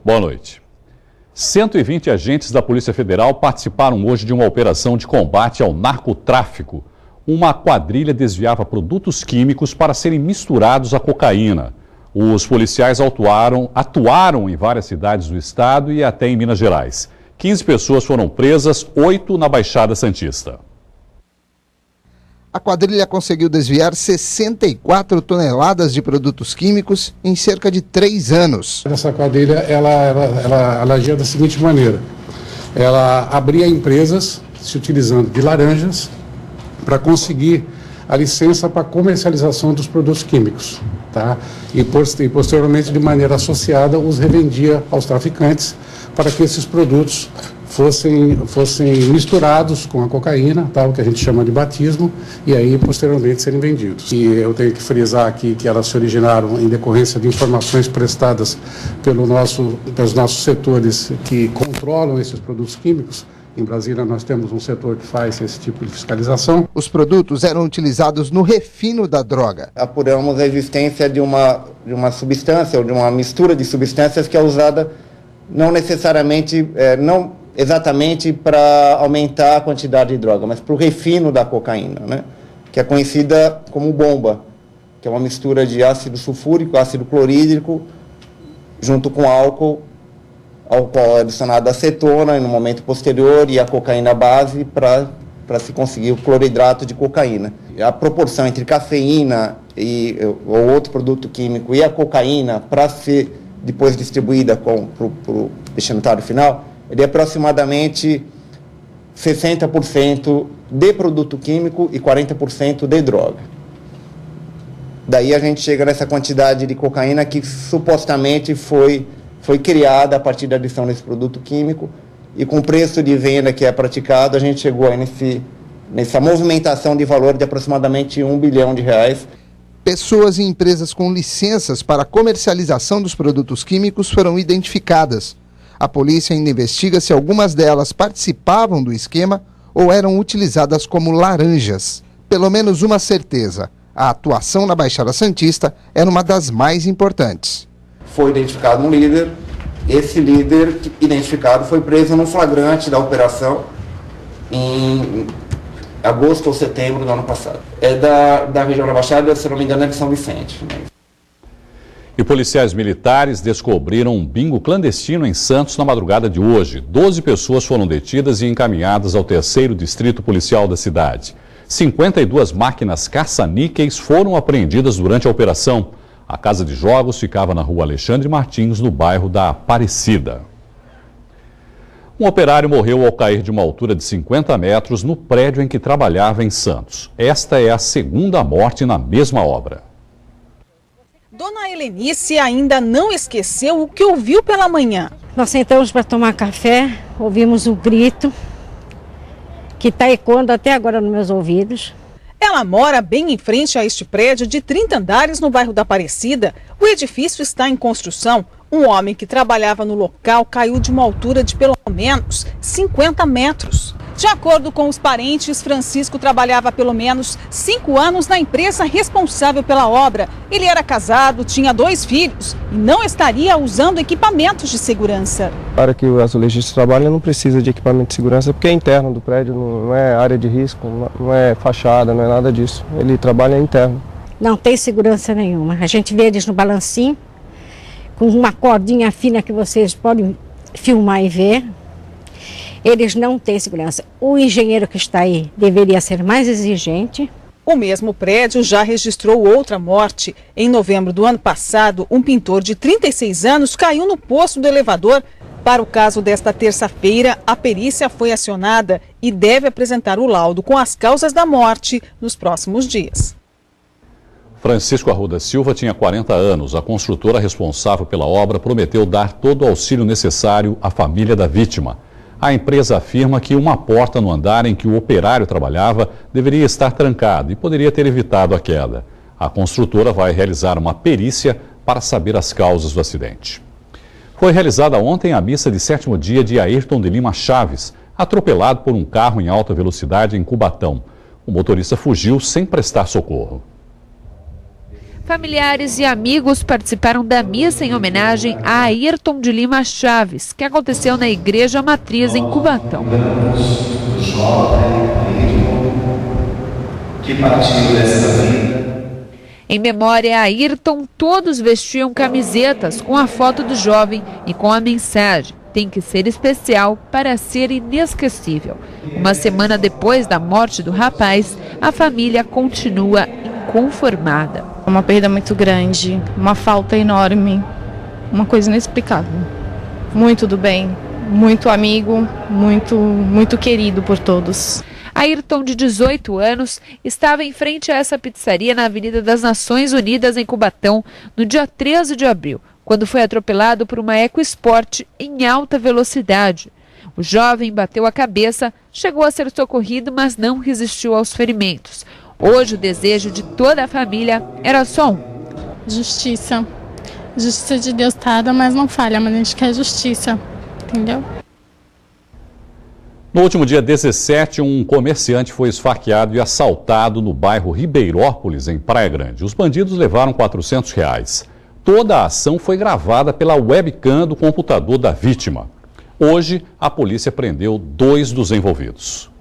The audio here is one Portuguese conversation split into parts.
Boa noite. 120 agentes da Polícia Federal participaram hoje de uma operação de combate ao narcotráfico. Uma quadrilha desviava produtos químicos para serem misturados à cocaína. Os policiais atuaram em várias cidades do estado e até em Minas Gerais. 15 pessoas foram presas, 8 na Baixada Santista. A quadrilha conseguiu desviar 64 toneladas de produtos químicos em cerca de 3 anos. Essa quadrilha, ela agia da seguinte maneira. Ela abria empresas se utilizando de laranjas para conseguir a licença para comercialização dos produtos químicos. Tá? E posteriormente, de maneira associada, os revendia aos traficantes para que esses produtos fossem misturados com a cocaína, tá? O que a gente chama de batismo, e aí posteriormente serem vendidos. E eu tenho que frisar aqui que elas se originaram em decorrência de informações prestadas pelos nossos setores que controlam esses produtos químicos. Em Brasília nós temos um setor que faz esse tipo de fiscalização. Os produtos eram utilizados no refino da droga. Apuramos a existência de uma substância ou de uma mistura de substâncias que é usada não necessariamente, não exatamente para aumentar a quantidade de droga, mas para o refino da cocaína, né? Que é conhecida como bomba, que é uma mistura de ácido sulfúrico, ácido clorídrico, junto com álcool adicionado a acetona no momento posterior e a cocaína base para se conseguir o cloridrato de cocaína. A proporção entre cafeína ou outro produto químico e a cocaína para ser depois distribuída para o destinatário final, ele é aproximadamente 60% de produto químico e 40% de droga. Daí a gente chega nessa quantidade de cocaína que supostamente foi criada a partir da adição desse produto químico, e com o preço de venda que é praticado, a gente chegou aí nessa movimentação de valor de aproximadamente R$1 bilhão. Pessoas e empresas com licenças para comercialização dos produtos químicos foram identificadas. A polícia ainda investiga se algumas delas participavam do esquema ou eram utilizadas como laranjas. Pelo menos uma certeza: a atuação na Baixada Santista era uma das mais importantes. Foi identificado um líder, esse líder identificado foi preso no flagrante da operação em agosto ou setembro do ano passado. É da região da Baixada, se não me engano, é de São Vicente. E policiais militares descobriram um bingo clandestino em Santos na madrugada de hoje. 12 pessoas foram detidas e encaminhadas ao 3º Distrito Policial da cidade. 52 máquinas caça-níqueis foram apreendidas durante a operação. A casa de jogos ficava na rua Alexandre Martins, no bairro da Aparecida. Um operário morreu ao cair de uma altura de 50 metros no prédio em que trabalhava em Santos. Esta é a segunda morte na mesma obra. Dona Helenice ainda não esqueceu o que ouviu pela manhã. Nós sentamos para tomar café, ouvimos um grito que está ecoando até agora nos meus ouvidos. Ela mora bem em frente a este prédio de 30 andares no bairro da Aparecida. O edifício está em construção. Um homem que trabalhava no local caiu de uma altura de pelo menos 50 metros. De acordo com os parentes, Francisco trabalhava há pelo menos 5 anos na empresa responsável pela obra. Ele era casado, tinha 2 filhos e não estaria usando equipamentos de segurança. Para que o azulejista trabalhe, não precisa de equipamento de segurança, porque é interno do prédio, não é área de risco, não é fachada, não é nada disso. Ele trabalha interno. Não tem segurança nenhuma. A gente vê eles no balancinho, com uma cordinha fina que vocês podem filmar e ver. Eles não têm segurança. O engenheiro que está aí deveria ser mais exigente. O mesmo prédio já registrou outra morte. Em novembro do ano passado, um pintor de 36 anos caiu no poço do elevador. Para o caso desta terça-feira, a perícia foi acionada e deve apresentar o laudo com as causas da morte nos próximos dias. Francisco Arruda Silva tinha 40 anos. A construtora responsável pela obra prometeu dar todo o auxílio necessário à família da vítima. A empresa afirma que uma porta no andar em que o operário trabalhava deveria estar trancada e poderia ter evitado a queda. A construtora vai realizar uma perícia para saber as causas do acidente. Foi realizada ontem a missa de 7º dia de Ayrton de Lima Chaves, atropelado por um carro em alta velocidade em Cubatão. O motorista fugiu sem prestar socorro. Familiares e amigos participaram da missa em homenagem a Ayrton de Lima Chaves, que aconteceu na Igreja Matriz em Cubatão. O jovem que partiu desta vida. Em memória a Ayrton, todos vestiam camisetas com a foto do jovem e com a mensagem: tem que ser especial para ser inesquecível. Uma semana depois da morte do rapaz, a família continua inconformada. Uma perda muito grande, uma falta enorme, uma coisa inexplicável. Muito do bem, muito amigo, muito querido por todos. Ayrton, de 18 anos, estava em frente a essa pizzaria na Avenida das Nações Unidas, em Cubatão, no dia 13 de abril, quando foi atropelado por uma EcoSport em alta velocidade. O jovem bateu a cabeça, chegou a ser socorrido, mas não resistiu aos ferimentos. Hoje, o desejo de toda a família era só um: justiça. Justiça de Deus tarda, mas não falha, mas a gente quer justiça, entendeu? No último dia 17, um comerciante foi esfaqueado e assaltado no bairro Ribeirópolis, em Praia Grande. Os bandidos levaram R$400. Toda a ação foi gravada pela webcam do computador da vítima. Hoje, a polícia prendeu 2 dos envolvidos.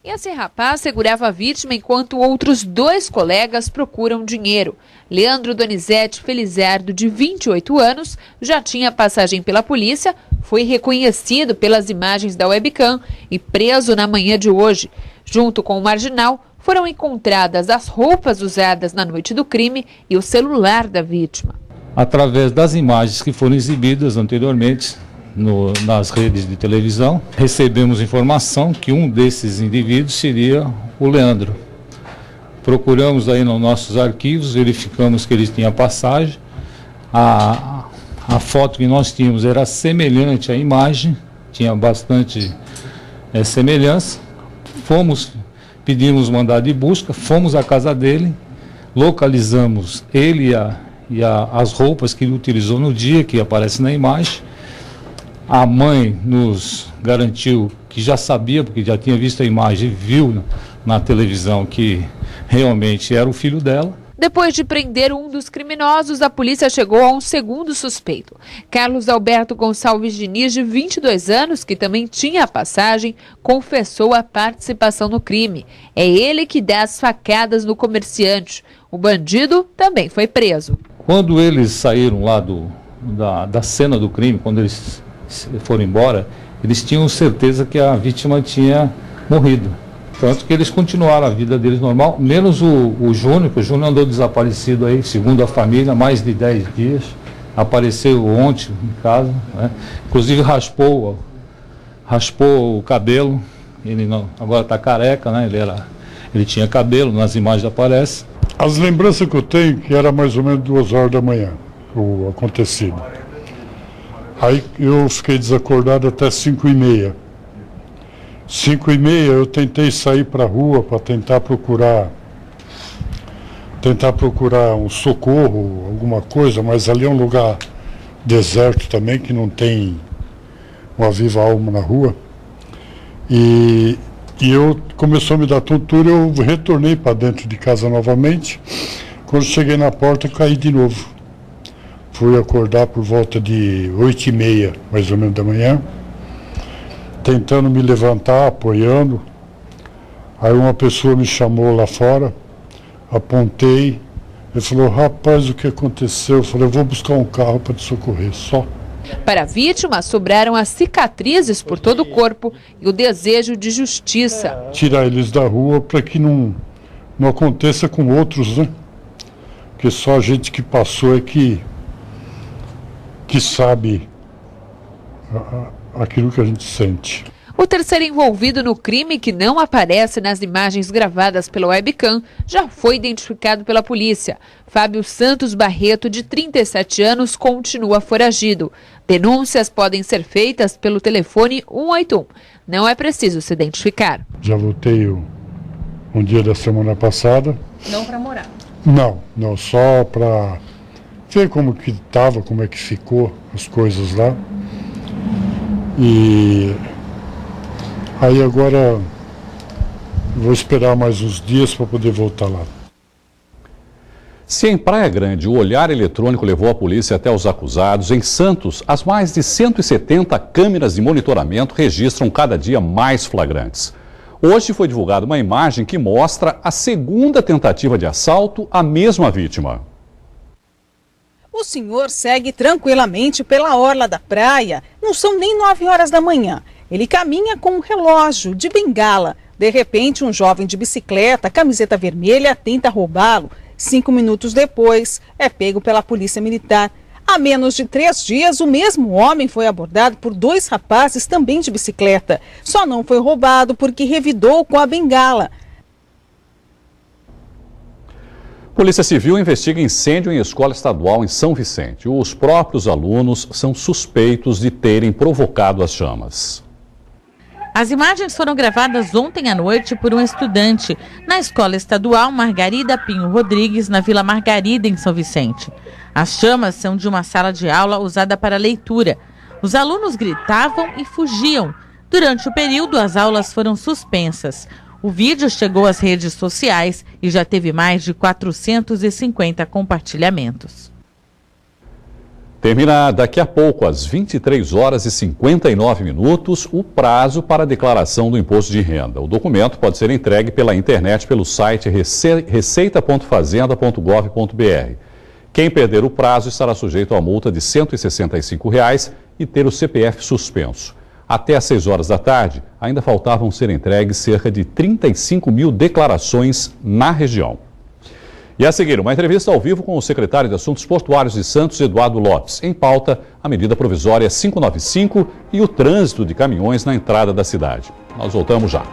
Esse rapaz segurava a vítima enquanto outros 2 colegas procuram dinheiro. Leandro Donizete Felizardo, de 28 anos, já tinha passagem pela polícia, foi reconhecido pelas imagens da webcam e preso na manhã de hoje. Junto com o marginal, foram encontradas as roupas usadas na noite do crime e o celular da vítima. Através das imagens que foram exibidas anteriormente nas redes de televisão, recebemos informação que um desses indivíduos seria o Leandro. Procuramos aí nos nossos arquivos, verificamos que ele tinha passagem. A foto que nós tínhamos era semelhante à imagem, tinha bastante semelhança. Pedimos mandado de busca, fomos à casa dele, localizamos ele e as roupas que ele utilizou no dia, que aparece na imagem. A mãe nos garantiu que já sabia, porque já tinha visto a imagem e viu na televisão que realmente era o filho dela. Depois de prender um dos criminosos, a polícia chegou a um segundo suspeito. Carlos Alberto Gonçalves Diniz, de 22 anos, que também tinha a passagem, confessou a participação no crime. É ele que dá as facadas no comerciante. O bandido também foi preso. Quando eles saíram lá da cena do crime, quando eles foram embora, eles tinham certeza que a vítima tinha morrido. Tanto que eles continuaram a vida deles normal, menos o Júnior, que o Júnior andou desaparecido aí, segundo a família, mais de 10 dias. Apareceu ontem em casa, né? Inclusive raspou o cabelo, ele não, agora está careca, né? Ele tinha cabelo, nas imagens aparece. As lembranças que eu tenho, que era mais ou menos 2 horas da manhã, o acontecido. Aí eu fiquei desacordado até 5h30. 5h30 eu tentei sair para a rua para tentar procurar um socorro, alguma coisa, mas ali é um lugar deserto também, que não tem uma viva alma na rua. E começou a me dar tontura, eu retornei para dentro de casa novamente. Quando cheguei na porta, caí de novo. Fui acordar por volta de 8h30, mais ou menos, da manhã, tentando me levantar, apoiando. Aí uma pessoa me chamou lá fora, apontei, ele falou: rapaz, o que aconteceu? Eu falei: eu vou buscar um carro para te socorrer, só. Para a vítima, sobraram as cicatrizes por todo o corpo e o desejo de justiça. Tirar eles da rua para que não aconteça com outros, né? Porque só a gente que passou é que sabe aquilo que a gente sente. O terceiro envolvido no crime, que não aparece nas imagens gravadas pela webcam, já foi identificado pela polícia. Fábio Santos Barreto, de 37 anos, continua foragido. Denúncias podem ser feitas pelo telefone 181. Não é preciso se identificar. Já voltei um dia da semana passada. Não para morar? Não, só para ver como que estava, como é que ficou as coisas lá. E aí agora vou esperar mais uns dias para poder voltar lá. Se em Praia Grande o olhar eletrônico levou a polícia até os acusados, em Santos, as mais de 170 câmeras de monitoramento registram cada dia mais flagrantes. Hoje foi divulgada uma imagem que mostra a segunda tentativa de assalto à mesma vítima. O senhor segue tranquilamente pela orla da praia. Não são nem 9 horas da manhã. Ele caminha com um relógio de bengala. De repente, um jovem de bicicleta, camiseta vermelha, tenta roubá-lo. 5 minutos depois, é pego pela polícia militar. Há menos de 3 dias, o mesmo homem foi abordado por 2 rapazes também de bicicleta. Só não foi roubado porque revidou com a bengala. Polícia Civil investiga incêndio em escola estadual em São Vicente. Os próprios alunos são suspeitos de terem provocado as chamas. As imagens foram gravadas ontem à noite por um estudante na Escola Estadual Margarida Pinho Rodrigues, na Vila Margarida, em São Vicente. As chamas são de uma sala de aula usada para leitura. Os alunos gritavam e fugiam. Durante o período, as aulas foram suspensas. O vídeo chegou às redes sociais e já teve mais de 450 compartilhamentos. Termina daqui a pouco, às 23 horas e 59 minutos, o prazo para a declaração do imposto de renda. O documento pode ser entregue pela internet pelo site receita.fazenda.gov.br. Quem perder o prazo estará sujeito a multa de R$ 165 e ter o CPF suspenso. Até às 6 horas da tarde, ainda faltavam ser entregues cerca de 35 mil declarações na região. E a seguir, uma entrevista ao vivo com o secretário de Assuntos Portuários de Santos, Eduardo Lopes. Em pauta, a medida provisória 595 e o trânsito de caminhões na entrada da cidade. Nós voltamos já.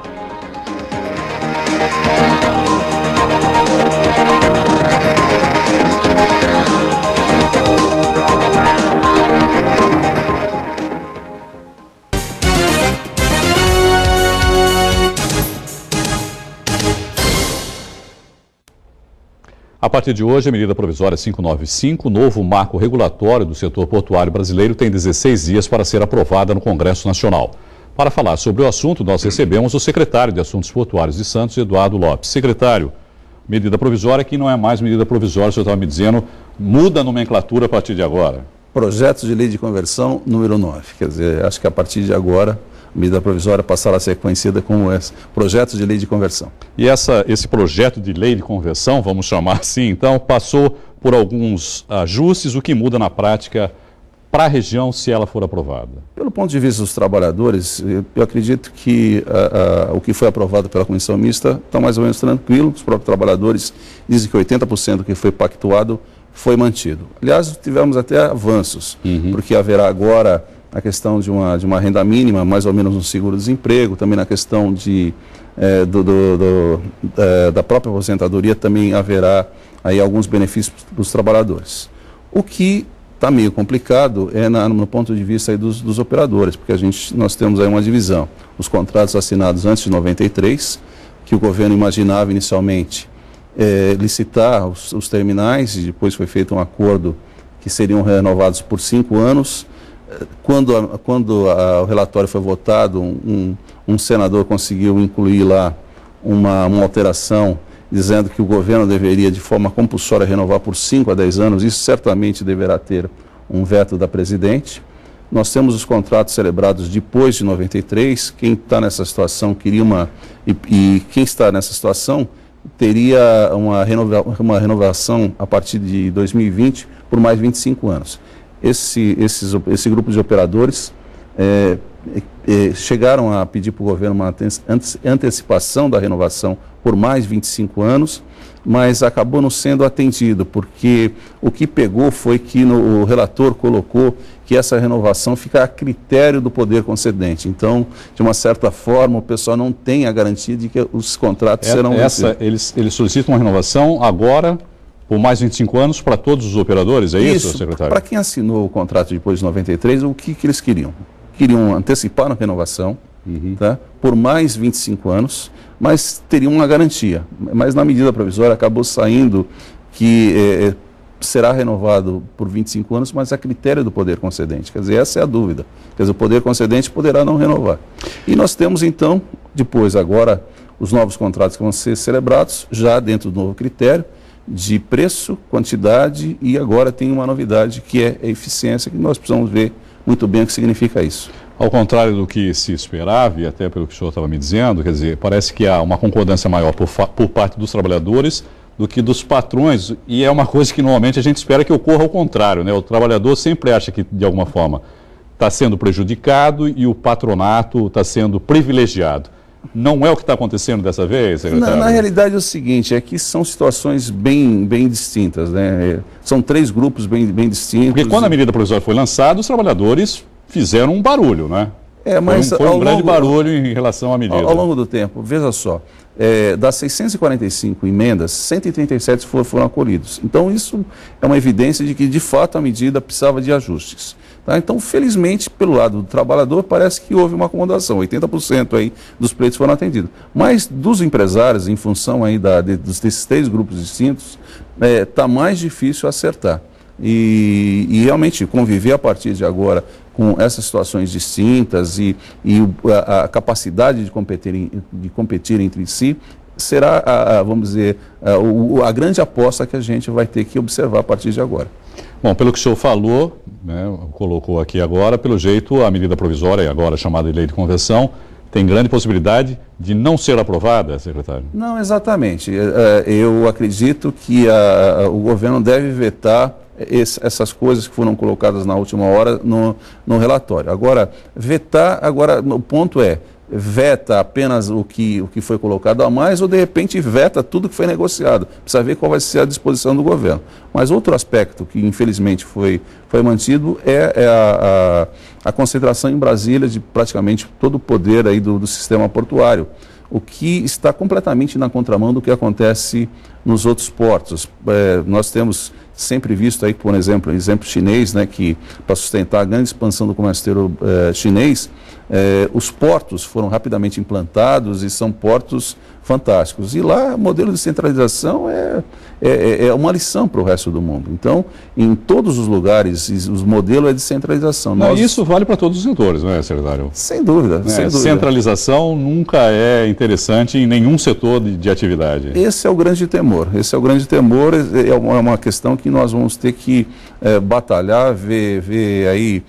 A partir de hoje, a medida provisória 595, o novo marco regulatório do setor portuário brasileiro, tem 16 dias para ser aprovada no Congresso Nacional. Para falar sobre o assunto, nós recebemos o secretário de Assuntos Portuários de Santos, Eduardo Lopes. Secretário, medida provisória que não é mais medida provisória, o senhor estava me dizendo, muda a nomenclatura a partir de agora. Projeto de Lei de Conversão número 9. Quer dizer, acho que a partir de agora, a medida provisória passará a ser conhecida como esse projeto de lei de conversão. E esse projeto de lei de conversão, vamos chamar assim, então, passou por alguns ajustes, o que muda na prática para a região se ela for aprovada? Pelo ponto de vista dos trabalhadores, eu acredito que o que foi aprovado pela comissão mista está mais ou menos tranquilo. Os próprios trabalhadores dizem que 80% do que foi pactuado foi mantido. Aliás, tivemos até avanços, porque haverá agora a questão de uma renda mínima, mais ou menos um seguro-desemprego, também na questão da própria aposentadoria também haverá aí alguns benefícios para os trabalhadores. O que está meio complicado é no ponto de vista aí dos operadores, porque nós temos aí uma divisão. Os contratos assinados antes de 93, que o governo imaginava inicialmente licitar os terminais, e depois foi feito um acordo que seriam renovados por 5 anos. Quando o relatório foi votado, um senador conseguiu incluir lá uma alteração dizendo que o governo deveria de forma compulsória renovar por 5 a 10 anos. Isso certamente deverá ter um veto da presidente. Nós temos os contratos celebrados depois de 93. Quem está nessa situação queria e quem está nessa situação teria uma renovação a partir de 2020 por mais 25 anos. Esse grupo de operadores chegaram a pedir para o governo uma antecipação da renovação por mais 25 anos, mas acabou não sendo atendido, porque o que pegou foi que o relator colocou que essa renovação fica a critério do poder concedente. Então, de uma certa forma, o pessoal não tem a garantia de que os contratos serão vencidos. Eles solicitam uma renovação agora por mais 25 anos para todos os operadores, é isso, secretário? Para quem assinou o contrato depois de 93, o que eles queriam? Queriam antecipar a renovação, tá? Por mais 25 anos, mas teriam uma garantia. Mas na medida provisória acabou saindo que será renovado por 25 anos, mas a critério do poder concedente. Quer dizer, essa é a dúvida. Quer dizer, o poder concedente poderá não renovar. E nós temos então, depois agora, os novos contratos que vão ser celebrados, já dentro do novo critério, de preço, quantidade e agora tem uma novidade que é a eficiência, que nós precisamos ver muito bem o que significa isso. Ao contrário do que se esperava, e até pelo que o senhor estava me dizendo, quer dizer, parece que há uma concordância maior por parte dos trabalhadores do que dos patrões, e é uma coisa que normalmente a gente espera que ocorra ao contrário, né? O trabalhador sempre acha que, de alguma forma, está sendo prejudicado e o patronato está sendo privilegiado. Não é o que está acontecendo dessa vez, secretário? Na realidade é o seguinte, é que são situações bem distintas, né? São três grupos bem distintos. Porque quando a medida provisória foi lançada, os trabalhadores fizeram um barulho, né? Mas foi um grande barulho em relação à medida. Ao longo do tempo, veja só, das 645 emendas, 137 foram acolhidos. Então isso é uma evidência de que, de fato, a medida precisava de ajustes. Tá? Então, felizmente, pelo lado do trabalhador, parece que houve uma acomodação, 80% aí dos pleitos foram atendidos. Mas dos empresários, em função aí desses três grupos distintos, está mais difícil acertar. E realmente conviver a partir de agora com essas situações distintas e a capacidade de competir entre si será, vamos dizer, a grande aposta que a gente vai ter que observar a partir de agora. Bom, pelo que o senhor falou, né, colocou aqui agora, pelo jeito a medida provisória, agora chamada de lei de conversão, tem grande possibilidade de não ser aprovada, secretário? Não, exatamente. Eu acredito que o governo deve vetar essas coisas que foram colocadas na última hora no relatório. Agora, o ponto é, veta apenas o que foi colocado a mais ou, de repente, veta tudo que foi negociado. Precisa ver qual vai ser a disposição do governo. Mas outro aspecto que, infelizmente, foi mantido é a concentração em Brasília de praticamente todo o poder aí do sistema portuário, o que está completamente na contramão do que acontece nos outros portos. Nós temos sempre visto aí, por exemplo, chinês, né, que para sustentar a grande expansão do comércio exterior chinês, os portos foram rapidamente implantados e são portos fantásticos. E lá o modelo de centralização é uma lição para o resto do mundo. Então, em todos os lugares, o modelo é de centralização. Isso vale para todos os setores, não é, secretário? Sem dúvida, sem dúvida. Centralização nunca é interessante em nenhum setor de atividade. Esse é o grande temor. É uma questão que nós vamos ter que batalhar, ver aí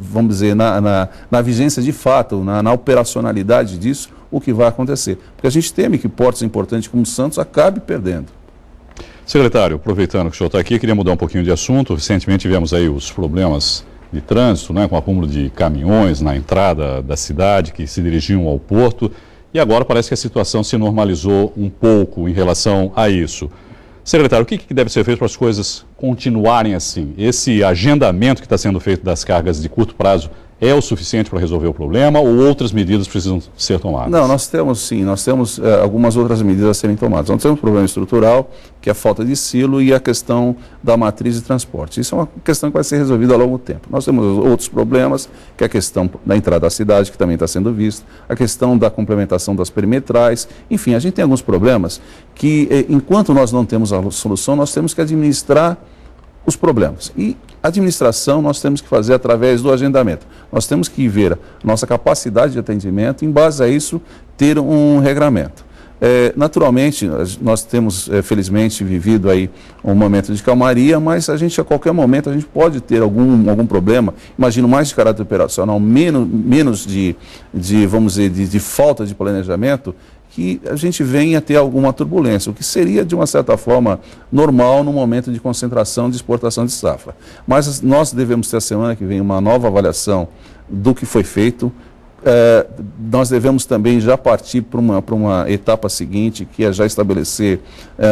vamos dizer, na vigência de fato, na operacionalidade disso, o que vai acontecer. Porque a gente teme que portos importantes como Santos acabe perdendo. Secretário, aproveitando que o senhor está aqui, queria mudar um pouquinho de assunto. Recentemente tivemos aí os problemas de trânsito, né, com o acúmulo de caminhões na entrada da cidade que se dirigiam ao porto. E agora parece que a situação se normalizou um pouco em relação a isso. Secretário, o que deve ser feito para as coisas continuarem assim? Esse agendamento que está sendo feito das cargas de curto prazo é o suficiente para resolver o problema ou outras medidas precisam ser tomadas? Não, nós temos algumas outras medidas a serem tomadas. Nós temos um problema estrutural, que é a falta de silo e a questão da matriz de transporte. Isso é uma questão que vai ser resolvida ao longo do tempo. Nós temos outros problemas, que é a questão da entrada da cidade, que também está sendo vista, a questão da complementação das perimetrais, enfim, a gente tem alguns problemas que, enquanto nós não temos a solução, nós temos que administrar os problemas. E a administração nós temos que fazer através do agendamento. Nós temos que ver a nossa capacidade de atendimento e, em base a isso, ter um regramento. Naturalmente, nós temos, felizmente, vivido aí um momento de calmaria, mas a gente, a qualquer momento, a gente pode ter algum problema, imagino mais de caráter operacional, menos vamos dizer, de falta de planejamento, que a gente venha a ter alguma turbulência, o que seria, de uma certa forma, normal no momento de concentração de exportação de safra. Mas nós devemos ter a semana que vem uma nova avaliação do que foi feito. Nós devemos também já partir para uma etapa seguinte, que é já estabelecer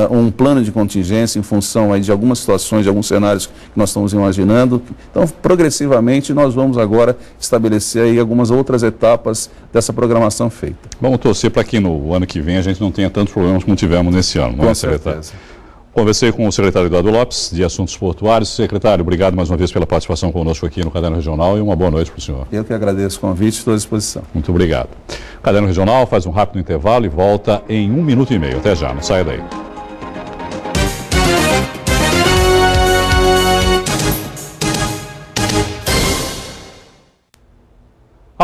um plano de contingência em função aí de algumas situações, de alguns cenários que nós estamos imaginando. Então, progressivamente, nós vamos agora estabelecer aí algumas outras etapas dessa programação feita. Vamos torcer para que no ano que vem a gente não tenha tantos problemas como tivemos nesse ano, não é, secretário? Com certeza. Conversei com o secretário Eduardo Lopes, de Assuntos Portuários. Secretário, obrigado mais uma vez pela participação conosco aqui no Caderno Regional e uma boa noite para o senhor. Eu que agradeço o convite, estou à disposição. Muito obrigado. O Caderno Regional faz um rápido intervalo e volta em 1 minuto e meio. Até já, não saia daí.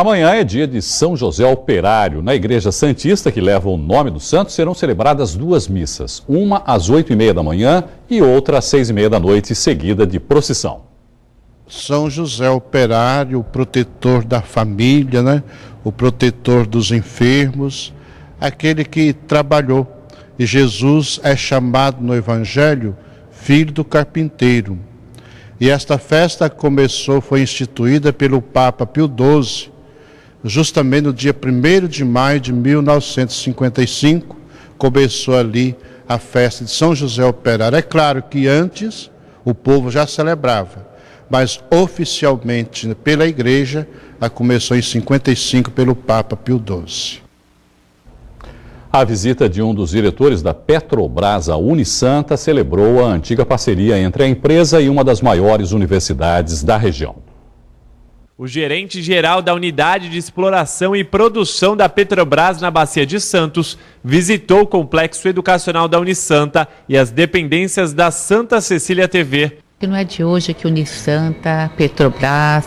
Amanhã é dia de São José Operário. Na Igreja Santista, que leva o nome do santo, serão celebradas 2 missas. Uma às 8h30 da manhã e outra às 6h30 da noite, seguida de procissão. São José Operário, o protetor da família, né? O protetor dos enfermos, aquele que trabalhou. E Jesus é chamado no Evangelho filho do carpinteiro. E esta festa foi instituída pelo Papa Pio XII, justamente no dia 1º de maio de 1955, começou ali a festa de São José Operário. É claro que antes o povo já celebrava, mas oficialmente pela Igreja, ela começou em 55 pelo Papa Pio XII. A visita de um dos diretores da Petrobras à Unisanta celebrou a antiga parceria entre a empresa e uma das maiores universidades da região. O gerente-geral da Unidade de Exploração e Produção da Petrobras na Bacia de Santos visitou o complexo educacional da Unisanta e as dependências da Santa Cecília TV. Não é de hoje que Unisanta, Petrobras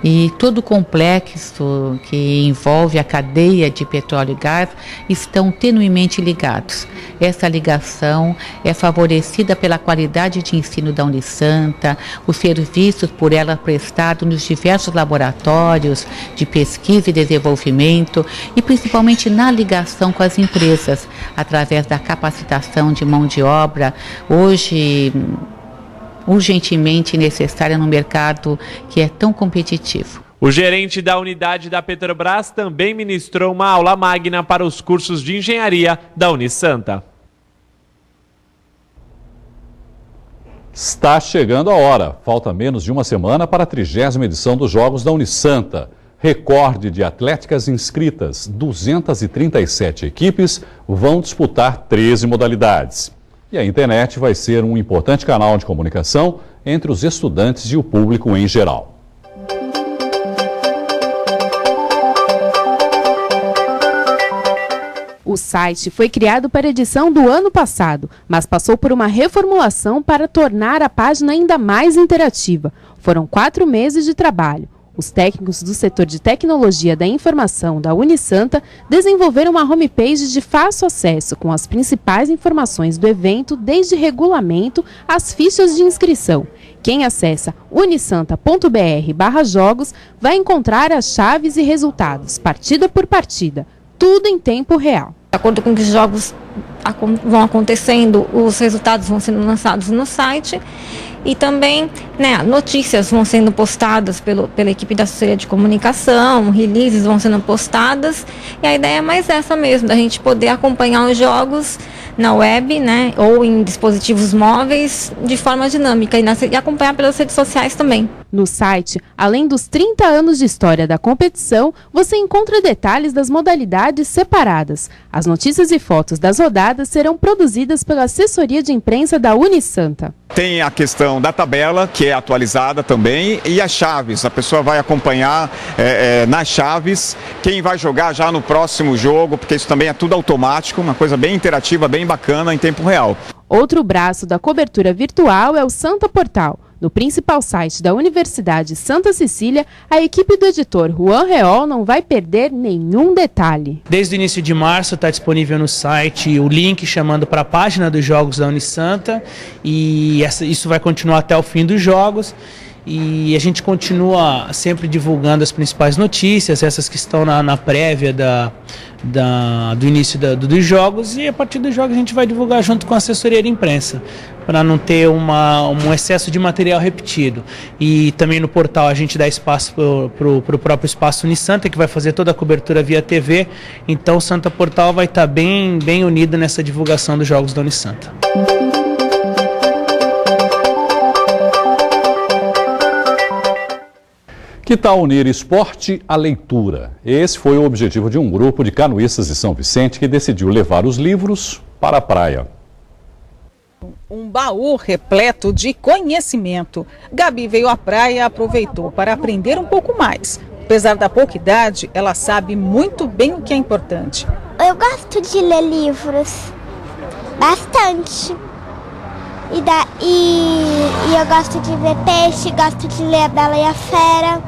e todo o complexo que envolve a cadeia de petróleo e gás estão tenuemente ligados. Essa ligação é favorecida pela qualidade de ensino da Unisanta, os serviços por ela prestados nos diversos laboratórios de pesquisa e desenvolvimento e principalmente na ligação com as empresas, através da capacitação de mão de obra, hoje urgentemente necessária no mercado que é tão competitivo. O gerente da unidade da Petrobras também ministrou uma aula magna para os cursos de engenharia da Unisanta. Está chegando a hora. Falta menos de uma semana para a 30ª edição dos Jogos da Unisanta. Recorde de atléticas inscritas. 237 equipes vão disputar 13 modalidades. E a internet vai ser um importante canal de comunicação entre os estudantes e o público em geral. O site foi criado para a edição do ano passado, mas passou por uma reformulação para tornar a página ainda mais interativa. Foram 4 meses de trabalho. Os técnicos do setor de tecnologia da informação da Unisanta desenvolveram uma homepage de fácil acesso com as principais informações do evento, desde regulamento às fichas de inscrição. Quem acessa unisanta.br/jogos vai encontrar as chaves e resultados, partida por partida, tudo em tempo real. De acordo com que os jogos vão acontecendo, os resultados vão sendo lançados no site e também notícias vão sendo postadas pela equipe da assessoria de comunicação, releases vão sendo postadas e a ideia é mais essa mesmo, da gente poder acompanhar os jogos na web, ou em dispositivos móveis de forma dinâmica e acompanhar pelas redes sociais também. No site, além dos 30 anos de história da competição, você encontra detalhes das modalidades separadas. As notícias e fotos das rodadas serão produzidas pela assessoria de imprensa da Unisanta. Tem a questão da tabela, que é atualizada também, e as chaves. A pessoa vai acompanhar nas chaves quem vai jogar já no próximo jogo, porque isso também é tudo automático, uma coisa bem interativa, bem bacana em tempo real. Outro braço da cobertura virtual é o Santa Portal. No principal site da Universidade Santa Cecília, a equipe do editor Juan Reol não vai perder nenhum detalhe. Desde o início de março está disponível no site o link chamando para a página dos jogos da Unisanta e isso vai continuar até o fim dos jogos. E a gente continua sempre divulgando as principais notícias, essas que estão na prévia do início dos jogos, e a partir dos jogos a gente vai divulgar junto com a assessoria de imprensa, para não ter um excesso de material repetido. E também no portal a gente dá espaço para o próprio espaço Unisanta, que vai fazer toda a cobertura via TV, então o Santa Portal vai estar bem unido nessa divulgação dos jogos da Unisanta. Que tal unir esporte à leitura? Esse foi o objetivo de um grupo de canoístas de São Vicente que decidiu levar os livros para a praia. Um baú repleto de conhecimento. Gabi veio à praia e aproveitou para aprender um pouco mais. Apesar da pouca idade, ela sabe muito bem o que é importante. Eu gosto de ler livros, bastante. E eu gosto de ver peixe, gosto de ler A Bela e a Fera,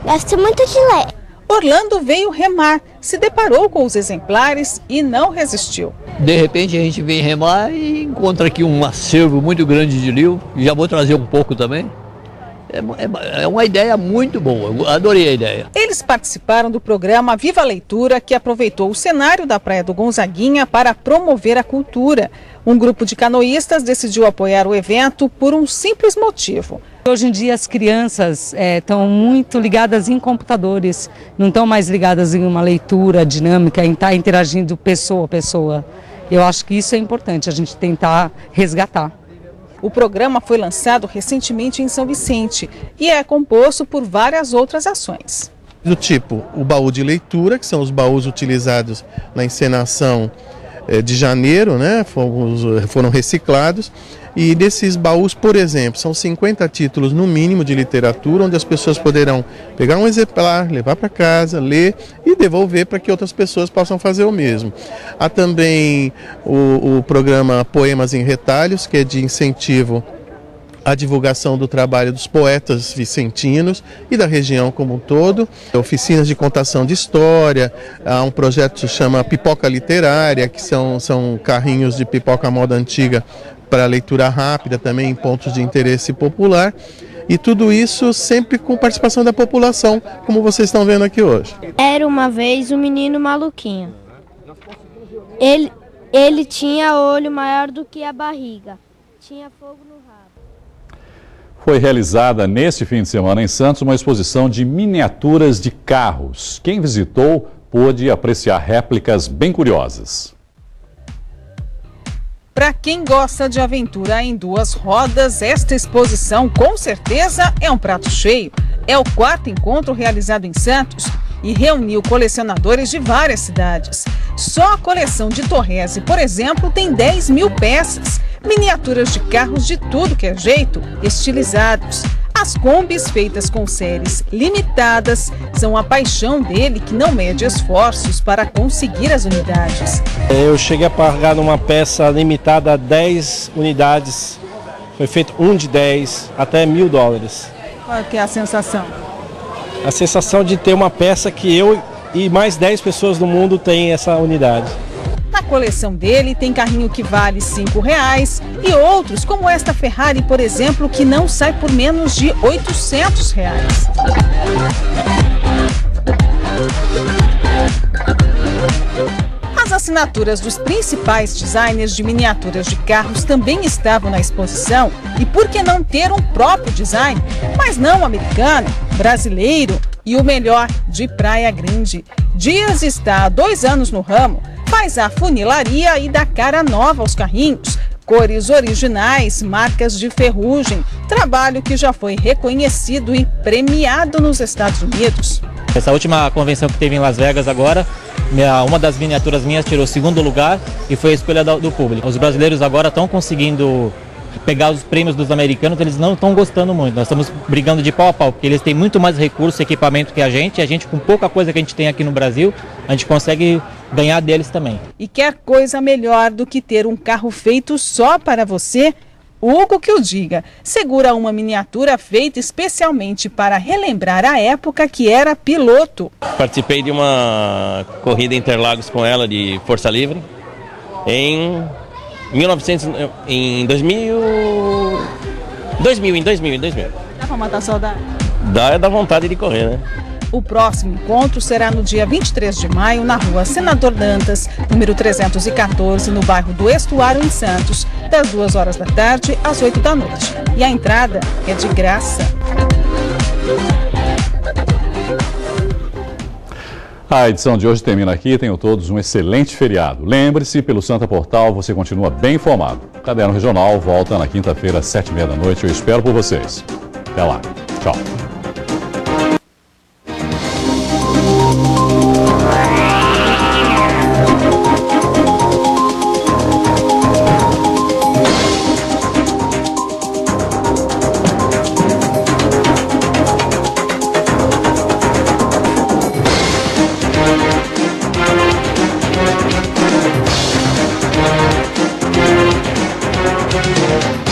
gosto muito de ler. Orlando veio remar, se deparou com os exemplares e não resistiu. De repente a gente vem remar e encontra aqui um acervo muito grande de livro. Já vou trazer um pouco também. É uma ideia muito boa, eu adorei a ideia. Eles participaram do programa Viva a Leitura, que aproveitou o cenário da Praia do Gonzaguinha para promover a cultura. Um grupo de canoístas decidiu apoiar o evento por um simples motivo. Hoje em dia as crianças estão muito ligadas em computadores, não estão mais ligadas em uma leitura dinâmica, em estar interagindo pessoa a pessoa. Eu acho que isso é importante, a gente tentar resgatar. O programa foi lançado recentemente em São Vicente e é composto por várias outras ações. Do tipo o baú de leitura, que são os baús utilizados na encenação de janeiro, né? Foram reciclados. E desses baús, por exemplo, são 50 títulos no mínimo de literatura, onde as pessoas poderão pegar um exemplar, levar para casa, ler e devolver para que outras pessoas possam fazer o mesmo. Há também o programa Poemas em Retalhos, que é de incentivo à divulgação do trabalho dos poetas vicentinos e da região como um todo. Oficinas de contação de história, há um projeto que se chama Pipoca Literária, que são carrinhos de pipoca à moda antiga para leitura rápida, também em pontos de interesse popular, e tudo isso sempre com participação da população, como vocês estão vendo aqui hoje. Era uma vez um menino maluquinho. Ele tinha olho maior do que a barriga, tinha fogo no rabo. Foi realizada neste fim de semana em Santos uma exposição de miniaturas de carros. Quem visitou pôde apreciar réplicas bem curiosas. Para quem gosta de aventura em duas rodas, esta exposição com certeza é um prato cheio. É o 4º encontro realizado em Santos e reuniu colecionadores de várias cidades. Só a coleção de Torrese, por exemplo, tem 10 mil peças. Miniaturas de carros de tudo que é jeito, estilizados. As combis feitas com séries limitadas são a paixão dele, que não mede esforços para conseguir as unidades. Eu cheguei a pagar numa peça limitada a 10 unidades. Foi feito um de 10 até $1.000. Qual que é a sensação? A sensação de ter uma peça que eu e mais 10 pessoas no mundo têm essa unidade. Na coleção dele tem carrinho que vale R$5 e outros, como esta Ferrari, por exemplo, que não sai por menos de R$800. As assinaturas dos principais designers de miniaturas de carros também estavam na exposição. E por que não ter um próprio design? Mas não americano, brasileiro e o melhor, de Praia Grande. Dias está há 2 anos no ramo, faz a funilaria e dá cara nova aos carrinhos. Cores originais, marcas de ferrugem, trabalho que já foi reconhecido e premiado nos Estados Unidos. Essa última convenção que teve em Las Vegas agora, uma das miniaturas minhas tirou 2º lugar e foi a escolha do público. Os brasileiros agora estão conseguindo pegar os prêmios dos americanos, eles não estão gostando muito. Nós estamos brigando de pau a pau, porque eles têm muito mais recurso e equipamento que a gente com pouca coisa que a gente tem aqui no Brasil, a gente consegue ganhar deles também. E quer coisa melhor do que ter um carro feito só para você? Hugo que o diga, segura uma miniatura feita especialmente para relembrar a época que era piloto. Participei de uma corrida em Interlagos com ela de força livre em 2000. Dá para matar a saudade? Dá vontade de correr, né? O próximo encontro será no dia 23 de maio, na rua Senador Dantas, número 314, no bairro do Estuário, em Santos, das 2 horas da tarde às 8 da noite. E a entrada é de graça. A edição de hoje termina aqui. Tenham todos um excelente feriado. Lembre-se, pelo Santa Portal você continua bem informado. O Caderno Regional volta na quinta-feira às 7h30 da noite. Eu espero por vocês. Até lá. Tchau.